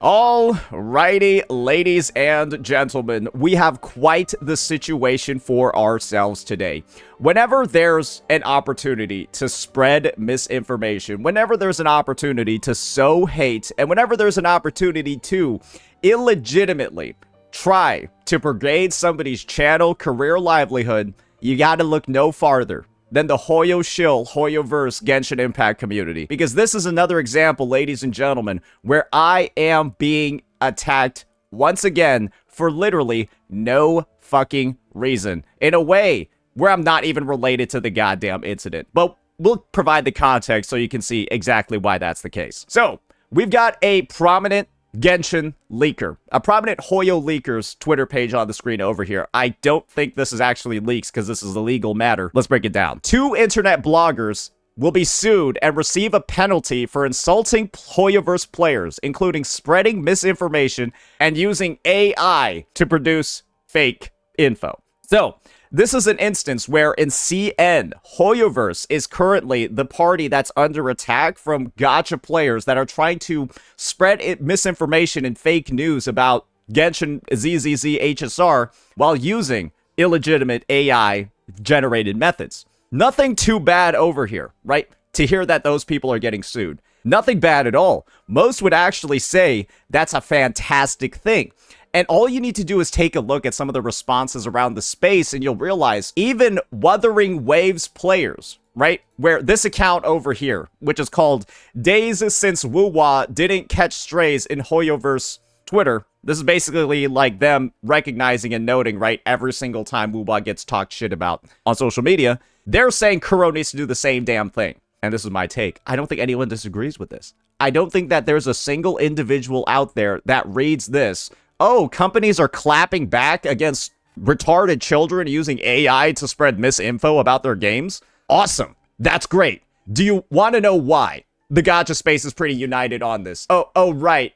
Alrighty, ladies and gentlemen, we have quite the situation for ourselves today. Whenever there's an opportunity to spread misinformation, whenever there's an opportunity to sow hate, and whenever there's an opportunity to illegitimately try to brigade somebody's channel, career, livelihood, you gotta look no farther than the Hoyo Shill, Hoyoverse Genshin Impact community. Because this is another example, ladies and gentlemen, where I am being attacked once again for literally no fucking reason. In a way where I'm not even related to the goddamn incident. But we'll provide the context so you can see exactly why that's the case. So, we've got a prominent Genshin leaker, a prominent Hoyo leaker's Twitter page on the screen over here. I don't think this is actually leaks because this is a legal matter. Let's break it down. 2 internet bloggers will be sued and receive a penalty for insulting Hoyoverse players, including spreading misinformation and using AI to produce fake info. So, this is an instance where in CN, Hoyoverse is currently the party that's under attack from gacha players that are trying to spread misinformation and fake news about Genshin ZZZ HSR while using illegitimate AI-generated methods. Nothing too bad over here, right? To hear that those people are getting sued. Nothing bad at all. Most would actually say that's a fantastic thing. And all you need to do is take a look at some of the responses around the space and you'll realize even Wuthering Waves players, right? Where this account over here, which is called Days Since Wuwa Didn't Catch Strays in Hoyoverse Twitter. This is basically like them recognizing and noting, right? Every single time Wuwa gets talked shit about on social media, they're saying Kuro needs to do the same damn thing. And this is my take. I don't think anyone disagrees with this. I don't think that there's a single individual out there that reads this. Oh, companies are clapping back against retarded children using AI to spread misinfo about their games? Awesome. That's great. Do you want to know why? The Gacha Space is pretty united on this. Right.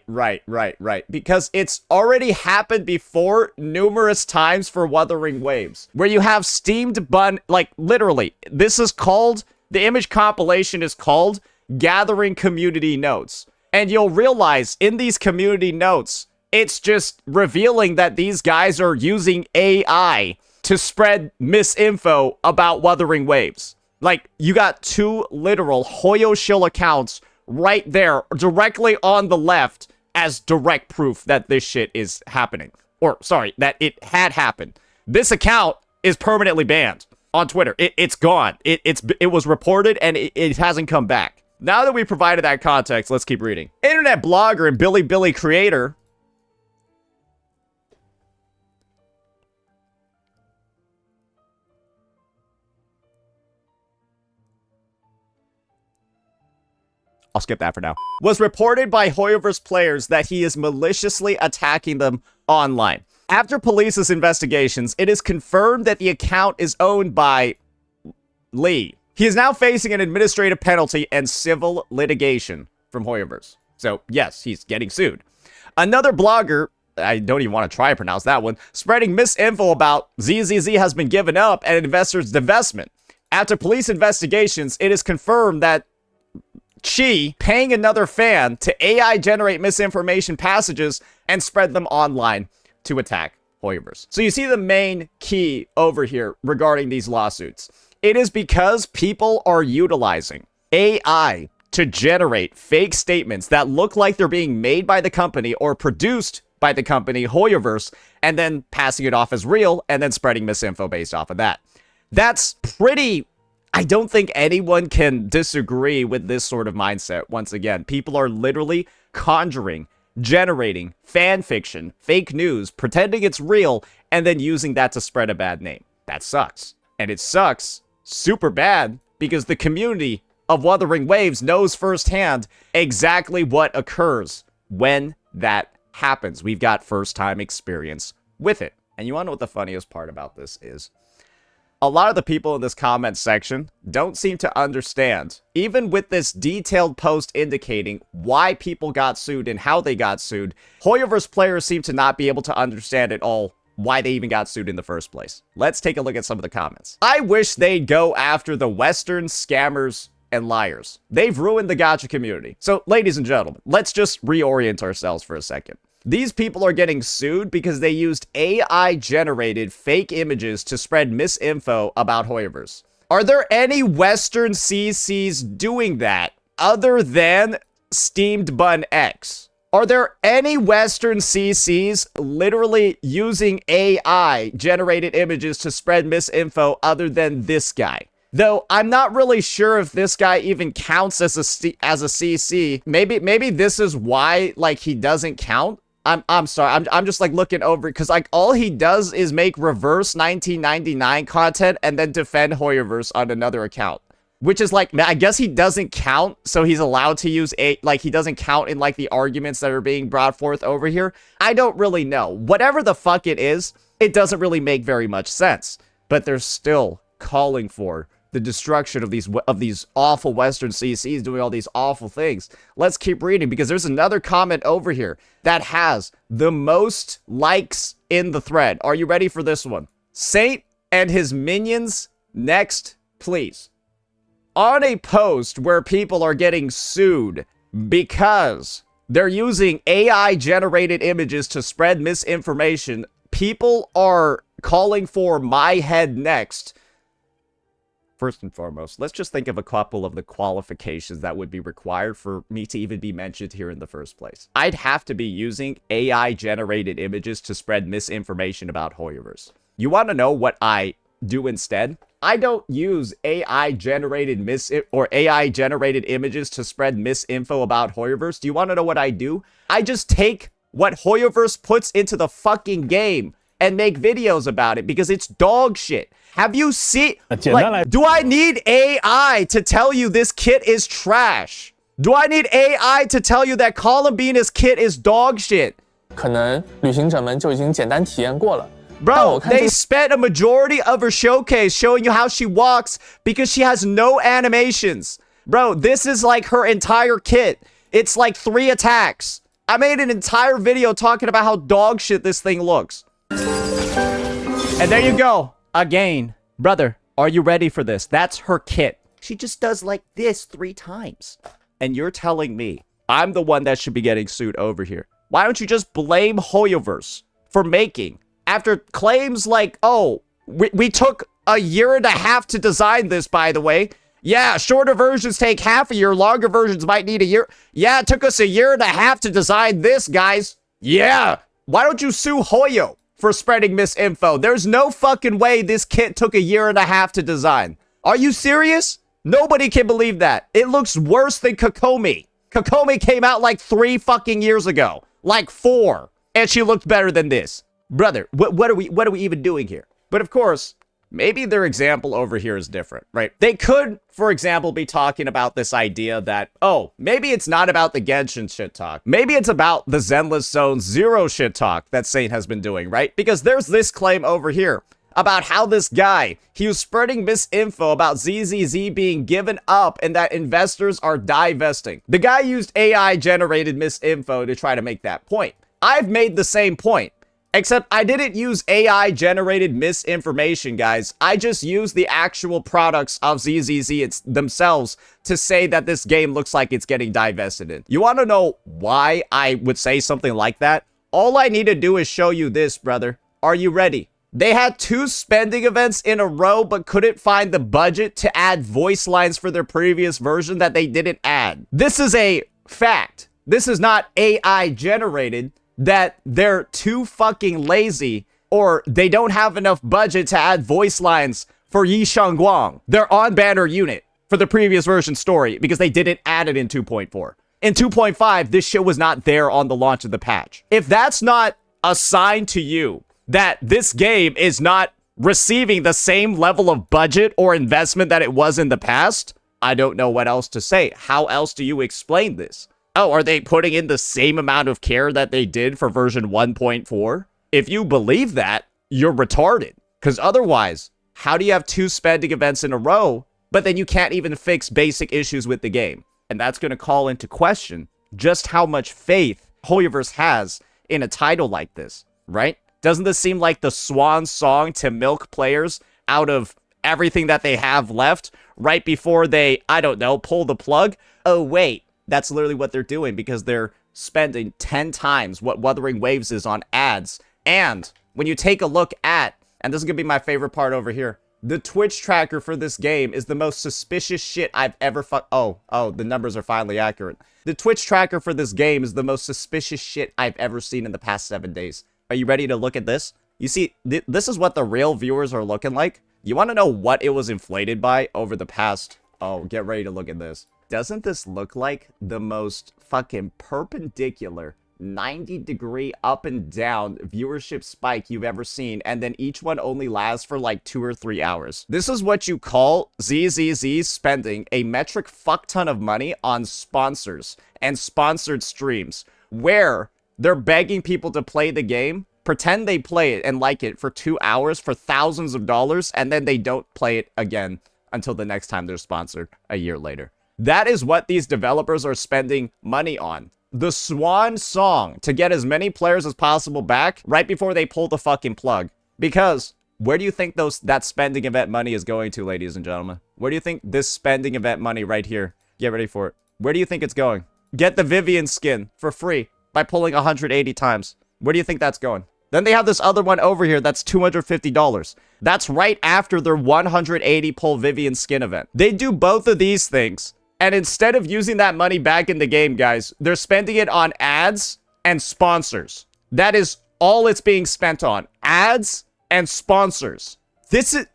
Right. Because it's already happened before numerous times for Wuthering Waves. Where you have steamed bun, like literally, this is called, the image compilation is called Gathering Community Notes. And you'll realize in these community notes, it's just revealing that these guys are using AI to spread misinfo about Wuthering Waves. Like, you got 2 literal Hoyo Shill accounts right there, directly on the left, as direct proof that this shit is happening. Or, sorry, that it had happened. This account is permanently banned on Twitter. It's gone. It was reported and it hasn't come back. Now that we provided that context, let's keep reading. Internet blogger and Billy creator I'll skip that for now. Was reported by Hoyoverse players that he is maliciously attacking them online. After police's investigations, it is confirmed that the account is owned by Lee. He is now facing an administrative penalty and civil litigation from Hoyoverse. So, yes, he's getting sued. Another blogger, I don't even want to try to pronounce that one, spreading misinfo about ZZZ has been given up and investors' divestment. After police investigations, it is confirmed that Chi paying another fan to AI generate misinformation passages and spread them online to attack Hoyoverse. So you see the main key over here regarding these lawsuits. It is because people are utilizing AI to generate fake statements that look like they're being made by the company or produced by the company Hoyoverse, and then passing it off as real and then spreading misinfo based off of that. That's pretty... I don't think anyone can disagree with this sort of mindset. Once again, people are literally conjuring, generating fan fiction, fake news, pretending it's real, and then using that to spread a bad name. That sucks. And it sucks super bad because the community of Wuthering Waves knows firsthand exactly what occurs when that happens. We've got first-time experience with it. And you want to know what the funniest part about this is? A lot of the people in this comment section don't seem to understand, even with this detailed post indicating why people got sued and how they got sued, Hoyoverse players seem to not be able to understand at all why they even got sued in the first place. Let's take a look at some of the comments. I wish they'd go after the Western scammers and liars. They've ruined the gacha community. So, ladies and gentlemen, let's just reorient ourselves for a second. These people are getting sued because they used AI-generated fake images to spread misinfo about Hoyoverse. Are there any Western CCs doing that other than Steamed Bun X? Are there any Western CCs literally using AI-generated images to spread misinfo other than this guy? Though I'm not really sure if this guy even counts as a CC. Maybe this is why like he doesn't count. I'm sorry. I'm just like looking over it because like all he does is make reverse 1999 content and then defend Hoyoverse on another account. Which is like, I guess he doesn't count, so he's allowed to use like he doesn't count in like the arguments that are being brought forth over here. I don't really know. Whatever the fuck it is, it doesn't really make very much sense. But they're still calling for the destruction of these awful Western CCs doing all these awful things. Let's keep reading because there's another comment over here that has the most likes in the thread. Are you ready for this one? Saint and his minions, next, please. On a post where people are getting sued because they're using AI-generated images to spread misinformation, people are calling for my head next. First and foremost, let's just think of a couple of the qualifications that would be required for me to even be mentioned here in the first place. I'd have to be using AI-generated images to spread misinformation about Hoyoverse. You want to know what I do instead? I don't use AI-generated AI-generated images to spread misinfo about Hoyoverse. Do you want to know what I do? I just take what Hoyoverse puts into the fucking game and make videos about it because it's dog shit. Have you seen, like, do I need AI to tell you this kit is trash? Do I need AI to tell you that Columbina's kit is dog shit? 可能旅行者们就已经简单体验过了。 Bro, they spent a majority of her showcase showing you how she walks because she has no animations. Bro, this is like her entire kit. It's like 3 attacks. I made an entire video talking about how dog shit this thing looks. And there you go. Again. Brother, are you ready for this? That's her kit. She just does like this 3 times. And you're telling me I'm the one that should be getting sued over here. Why don't you just blame Hoyoverse for making... After claims like, oh, we took a year and a half to design this, by the way. Yeah, shorter versions take half a year. Longer versions might need a year. Yeah, it took us a year and a half to design this, guys. Yeah. Why don't you sue Hoyo for spreading misinfo? There's no fucking way this kit took a year and a half to design. Are you serious? Nobody can believe that. It looks worse than Kokomi. Kokomi came out like 3 fucking years ago. Like 4. And she looked better than this. Brother, what are we even doing here? But of course, maybe their example over here is different, right? They could, for example, be talking about this idea that, oh, maybe it's not about the Genshin shit talk. Maybe it's about the Zenless Zone Zero shit talk that Saint has been doing, right? Because there's this claim over here about how this guy, he was spreading misinfo about ZZZ being given up and that investors are divesting. The guy used AI-generated misinfo to try to make that point. I've made the same point. Except I didn't use AI-generated misinformation, guys. I just used the actual products of ZZZ themselves to say that this game looks like it's getting divested in. You want to know why I would say something like that? All I need to do is show you this, brother. Are you ready? They had 2 spending events in a row, but couldn't find the budget to add voice lines for their previous version that they didn't add. This is a fact. This is not AI-generated. That they're too fucking lazy or they don't have enough budget to add voice lines for Yi Shangguang, their on-banner unit, for the previous version story because they didn't add it in 2.4. In 2.5, this shit was not there on the launch of the patch. If that's not a sign to you that this game is not receiving the same level of budget or investment that it was in the past, I don't know what else to say. How else do you explain this? Oh, are they putting in the same amount of care that they did for version 1.4? If you believe that, you're retarded. Because otherwise, how do you have 2 spending events in a row, but then you can't even fix basic issues with the game? And that's going to call into question just how much faith Hoyoverse has in a title like this, right? Doesn't this seem like the swan song to milk players out of everything that they have left, right before they, I don't know, pull the plug. Oh, wait, that's literally what they're doing because they're spending 10 times what Wuthering Waves is on ads. And when you take a look at, and this is going to be my favorite part over here, the Twitch tracker for this game is the most suspicious shit I've ever Oh, the numbers are finally accurate. The Twitch tracker for this game is the most suspicious shit I've ever seen in the past 7 days. Are you ready to look at this? You see, this is what the real viewers are looking like. You want to know what it was inflated by over the past... Oh, get ready to look at this. Doesn't this look like the most fucking perpendicular 90-degree up and down viewership spike you've ever seen, and then each one only lasts for like 2 or 3 hours? This is what you call ZZZ spending a metric fuck ton of money on sponsors and sponsored streams, where they're begging people to play the game, pretend they play it and like it for 2 hours for thousands of dollars, and then they don't play it again until the next time they're sponsored a year later. That is what these developers are spending money on. The swan song to get as many players as possible back right before they pull the fucking plug. Because where do you think that spending event money is going to, ladies and gentlemen? Where do you think this spending event money right here, get ready for it, where do you think it's going? Get the Vivian skin for free by pulling 180 times. Where do you think that's going? Then they have this other one over here that's $250. That's right after their 180 pull Vivian skin event. They do both of these things. And instead of using that money back in the game, guys, they're spending it on ads and sponsors. That is all it's being spent on. Ads and sponsors.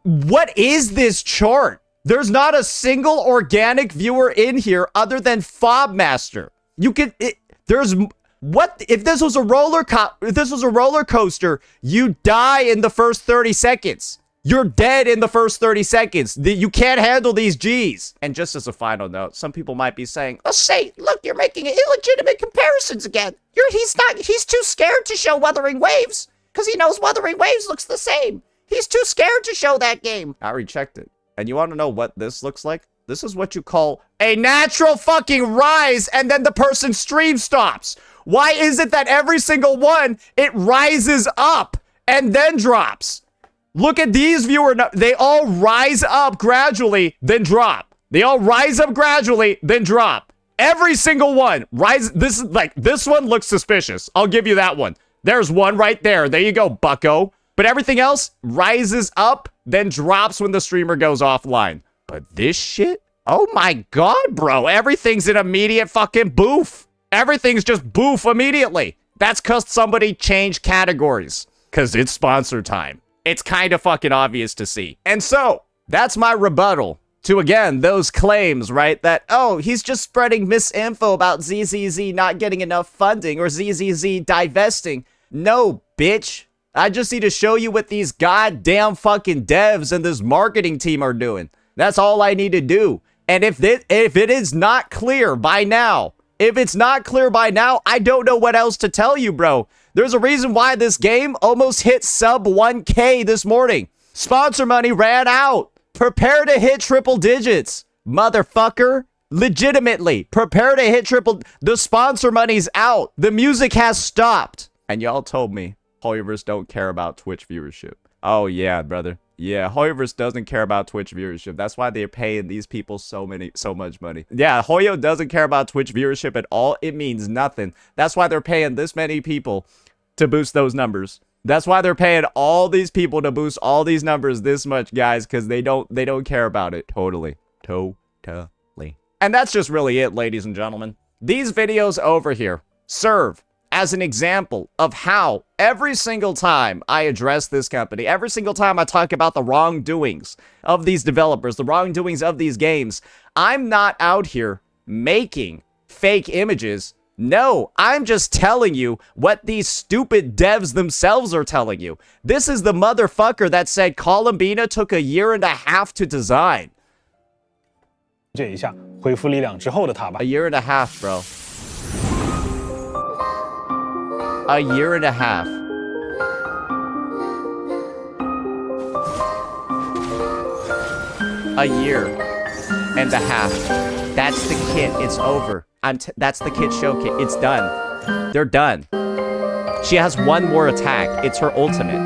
What is this chart? There's not a single organic viewer in here other than Fobmaster. What if this was a roller coaster, you die in the first 30 seconds. You're dead in the first 30 seconds. You can't handle these G's. And just as a final note, some people might be saying, "Oh, say, look, you're making illegitimate comparisons again. He's too scared to show Wuthering Waves because he knows Wuthering Waves looks the same. He's too scared to show that game." I already checked it. And you want to know what this looks like? This is what you call a natural fucking rise, and then the person's stream stops. Why is it that every single one, it rises up and then drops? Look at these they all rise up gradually, then drop. They all rise up gradually, then drop. Every single one rise. This one looks suspicious. I'll give you that one. There's one right there. There you go, bucko. But everything else rises up, then drops when the streamer goes offline. But this shit? Oh my god, bro. Everything's an immediate fucking boof. Everything's just boof immediately. That's because somebody changed categories. Because it's sponsor time. It's kind of fucking obvious to see. And so, that's my rebuttal to, again, those claims, right? That, oh, he's just spreading misinfo about ZZZ not getting enough funding or ZZZ divesting. No, bitch. I just need to show you what these goddamn fucking devs and this marketing team are doing. That's all I need to do. And if it is not clear by now, I don't know what else to tell you, bro. There's a reason why this game almost hit sub 1K this morning. Sponsor money ran out. Prepare to hit triple digits, motherfucker. Legitimately, prepare to hit the sponsor money's out. The music has stopped. And y'all told me Hoyoverse don't care about Twitch viewership. Oh yeah, brother. Yeah, Hoyoverse doesn't care about Twitch viewership. That's why they're paying these people so much money. Yeah, Hoyo doesn't care about Twitch viewership at all. It means nothing. That's why they're paying this many people to boost those numbers. That's why they're paying all these people to boost all these numbers this much, guys, because they don't care about it. Totally. And that's just really it, ladies and gentlemen. These videos over here serve as an example of how every single time I address this company, every single time I talk about the wrongdoings of these developers, the wrongdoings of these games, I'm not out here making fake images. No, I'm just telling you what these stupid devs themselves are telling you. This is the motherfucker that said Columbina took 1.5 years to design. 这一下恢复力量之后的他吧。 1.5 years, bro. 1.5 years. A year and a half. That's the kit. It's over. That's the kit show kit. It's done. They're done. She has one more attack. It's her ultimate.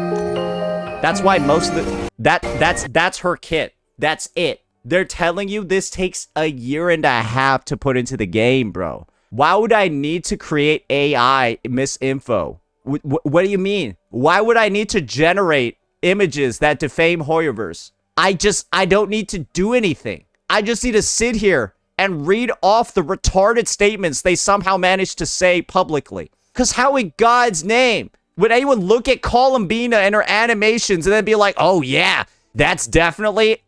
That's why most of the... That's her kit. That's it. They're telling you this takes a year and a half to put into the game, bro. Why would I need to create AI misinfo? What do you mean? Why would I need to generate images that defame Hoyoverse? I don't need to do anything. I just need to sit here and read off the retarded statements they somehow managed to say publicly. Because how in God's name would anyone look at Columbina and her animations and then be like, oh yeah, that's definitely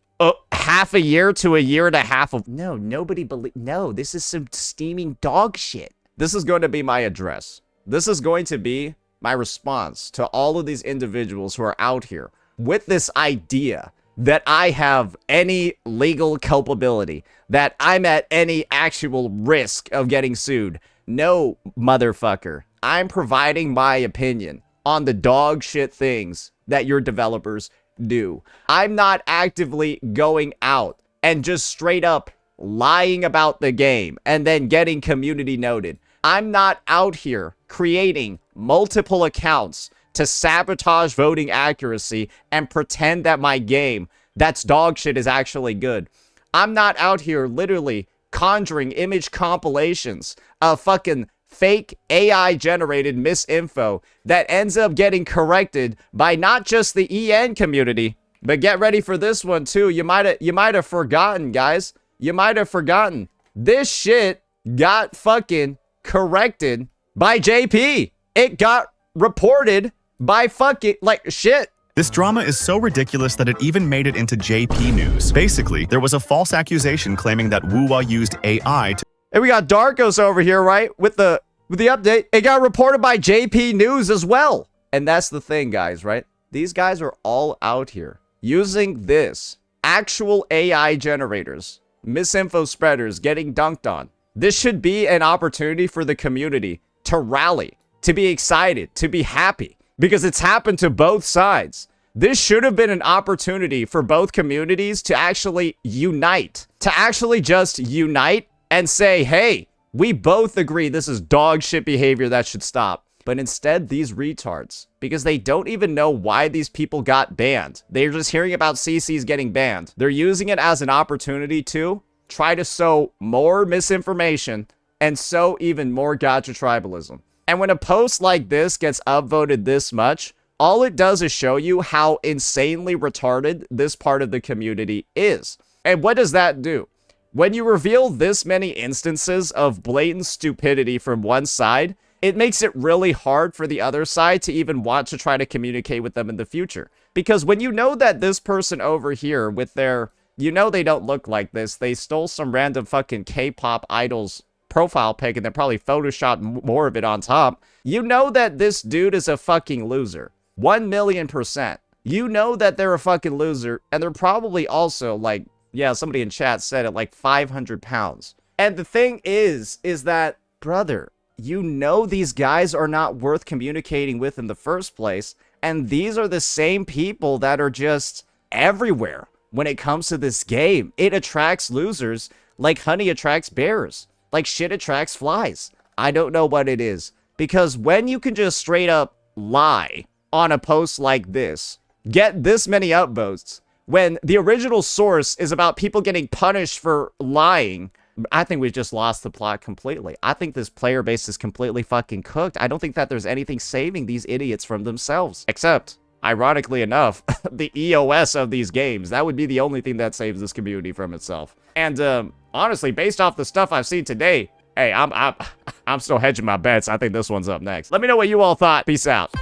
half a year to a year and a half of... No, nobody believe... No, this is some steaming dog shit. This is going to be my address. This is going to be my response to all of these individuals who are out here with this idea that I have any legal culpability, that I'm at any actual risk of getting sued. No, motherfucker. I'm providing my opinion on the dog shit things that your developers do. I'm not actively going out and just straight up lying about the game and then getting community noted. I'm not out here creating multiple accounts to sabotage voting accuracy and pretend that my game that's dog shit is actually good. I'm not out here literally conjuring image compilations of fucking fake AI generated misinfo that ends up getting corrected by not just the EN community, but get ready for this one too. You might have forgotten, guys. You might have forgotten. This shit got fucking corrected by JP. It got reported by fucking like shit. This drama is so ridiculous that it even made it into JP News. Basically, there was a false accusation claiming that Wuwa used AI to... And we got Darkos over here, right? With the update. It got reported by JP News as well. And that's the thing, guys, right? These guys are all out here using this. Actual AI generators. Misinfo spreaders getting dunked on. This should be an opportunity for the community to rally, to be excited, to be happy. Because it's happened to both sides. This should have been an opportunity for both communities to actually unite. To actually just unite and say, hey, we both agree this is dog shit behavior that should stop. But instead, these retards, because they don't even know why these people got banned. They're just hearing about CCs getting banned. They're using it as an opportunity to try to sow more misinformation and sow even more gacha tribalism. And when a post like this gets upvoted this much, all it does is show you how insanely retarded this part of the community is. And what does that do? When you reveal this many instances of blatant stupidity from one side, it makes it really hard for the other side to even want to try to communicate with them in the future. Because when you know that this person over here with their, you know they don't look like this, they stole some random fucking K-pop idol's profile pic and then probably photoshopped more of it on top, you know that this dude is a fucking loser. 1,000,000%. You know that they're a fucking loser, and they're probably also like, yeah, somebody in chat said it, like 500 pounds. And the thing is that, brother, you know these guys are not worth communicating with in the first place, and these are the same people that are just everywhere when it comes to this game. It attracts losers like honey attracts bears. Like shit attracts flies. I don't know what it is. Because when you can just straight up lie on a post like this, get this many upvotes, when the original source is about people getting punished for lying, I think we've just lost the plot completely. I think this player base is completely fucking cooked. I don't think that there's anything saving these idiots from themselves. Except, ironically enough, the EOS of these games. That would be the only thing that saves this community from itself. And, honestly, based off the stuff I've seen today, hey, I'm still hedging my bets. I think this one's up next. Let me know what you all thought. Peace out.